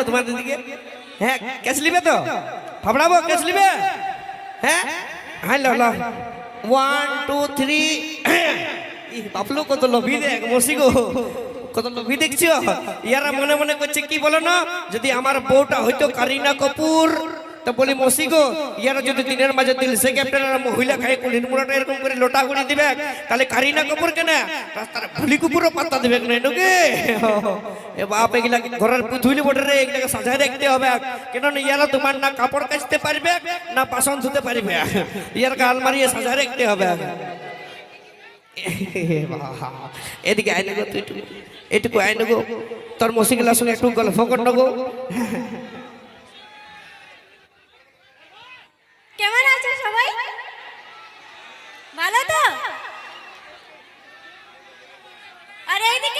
তোমাদের দিকে? হ্যাঁ ক্যাশ লিবে তো? ফাবড়াবো ক্যাশ লিবে? হ্যাঁ হ্যাঁ লো লো 1 2 3 বাপলু কত লোভী দেখ মসি গো, কত লোভী দেখছো। ইয়ারা মনে মনে করছে কি বলো না, যদি আমার বউটা হইতো কারিনা কাপুর তো বলি মসি গো, ইয়ারা যদি দিনের মাঝে দিল সে ক্যাপ্টেনের মহিলা খায় কুলিন মুড়াটা এরকম করে লোটা গুড়ি দিবে, তাহলে কারিনা কাপুর কেন রাস্তার ভুলি কুকুরও পাত্তা দিবে না এনুকে। এ বাপ এগুলা ঘরের ধুইলি বটে রে, এগুলাকে সাজায় রাখতে হবে, কেন ইয়ারা তোমার না কাপড় কাচতে পারবে না বাসন ধুতে পারবে, ইয়ারকে আলমারি সাজায় রাখতে হবে। এদিকে আয় নেগো, তুই এটুকু আয় নেগো, তোর মসিগুলার সঙ্গে একটু গল্প কর নেগো। কেমন আছো সবাই? ভালো তো? আরে এইদিকে